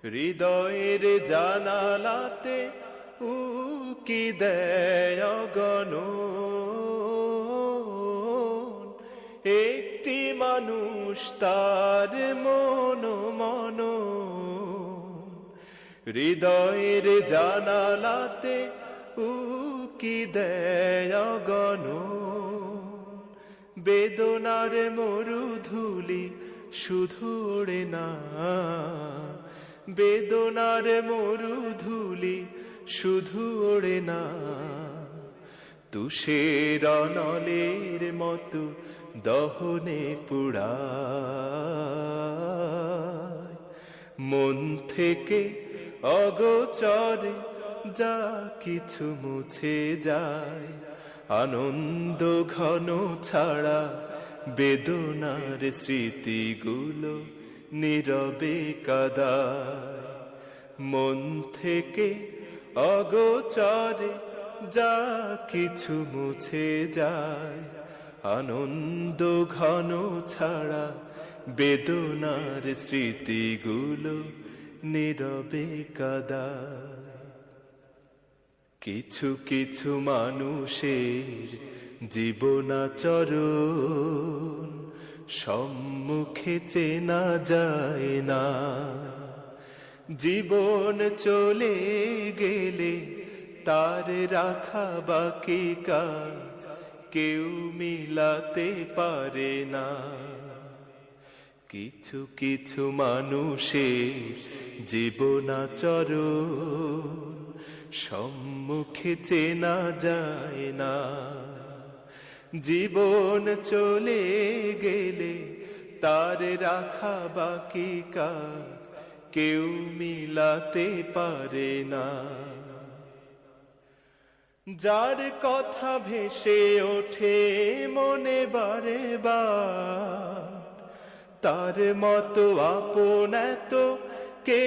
হৃদয়ের জানালাতে উকি দেয় অগণন, একটি মানুষ তার মন মন। হৃদয়ের জানালাতে উকি দেয় অগণন, বেদনার মরুধুলি শুধু ওড়ে না, বেদনার মরুধুলি শুধু ওড়ে না। তুষের অনলের মতো দহনে পুড়ায়, মন থেকে অগোচরে যা কিছু মুছে যায়। আনন্দ ঘন ছাড়া বেদনার স্মৃতিগুলো নীরবে কাঁদায়। মন থেকে অগোচরে যা কিছু মুছে যায়। আনন্দ ঘন ছাড়া বেদনার স্মৃতিগুলো নীরবে কাঁদায়। কিছু কিছু মানুষের জীবনাচরণ সম্মুখে চেনা যায় না। জীবন চলে গেলে তার রাখা বাকি কাজ কেউ মিলাতে পারে না। কিছু কিছু মানুষের জীবনাচরণ সম্মুখে চেনা যায় না। জীবন চলে গেলে তার রাখা বাকি কাজ কেউ মিলাতে পারে না। যার কথা ভেসে ওঠে মনে বারে বার, তার মতো আপন এত কে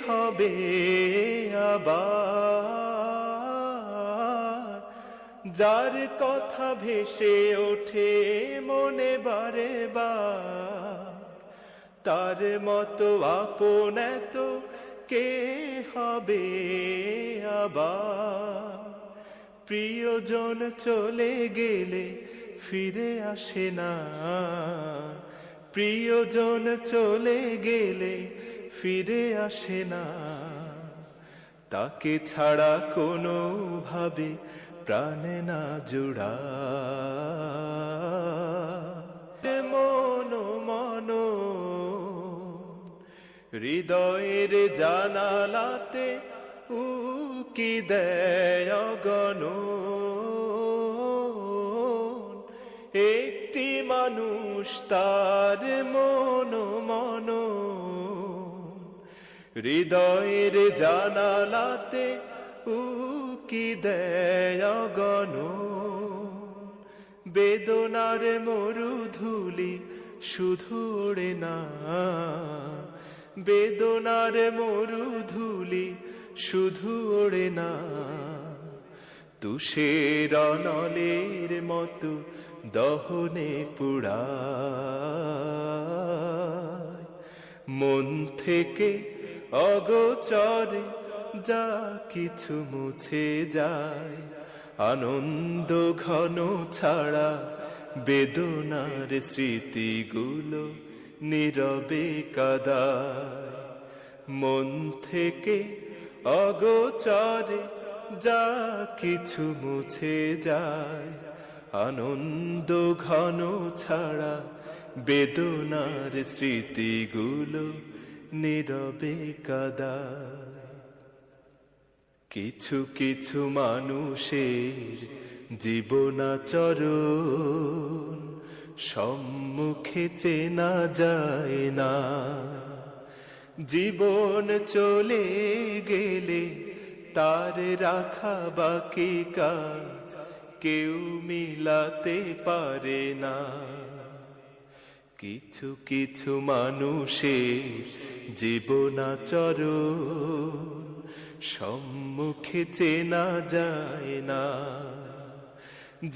হবে আবার। যার কথা ভেসে ওঠে মনে বারে বার, তার মতো আপন এত কে হবে আবার। প্রিয়জন চলে গেলে ফিরে আসে না, প্রিয়জন চলে গেলে ফিরে আসে না। তাকে ছাড়া কোনো ভাবে প্রাণে না জুড়া, মন মন। হৃদয়ের জানালাতে উকি দেয় অগণন, একটি মানুষ তার মন মন। হৃদয়ের জানালাতে উকি দেয় অগণন, বেদনার মরুধুলি শুধু ওড়ে না, বেদনার মরুধুলি শুধু ওড়ে না। তুষের অনলের মতো দহনে পুড়ায়, মন থেকে অগোচরে যা কিছু মুছে যায়। আনন্দ ঘন ছাড়া বেদনার স্মৃতিগুলো নীরবে কাঁদায়। মন থেকে অগোচরে যা কিছু মুছে যায়। আনন্দ ঘন ছাড়া বেদনার স্মৃতিগুলো নীরবে কাঁদায়। কিছু কিছু মানুষের জীবনাচরণ সম্মুখে চেনা যায় না। জীবন চলে গেলে তার রাখা বাকি কাজ কেউ মিলাতে পারে না। কিছু কিছু মানুষের জীবনাচরণ সম্মুখে চেনা যায় না।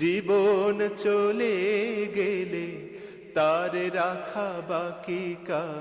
জীবন চলে গেলে তার রাখা বাকি কাজ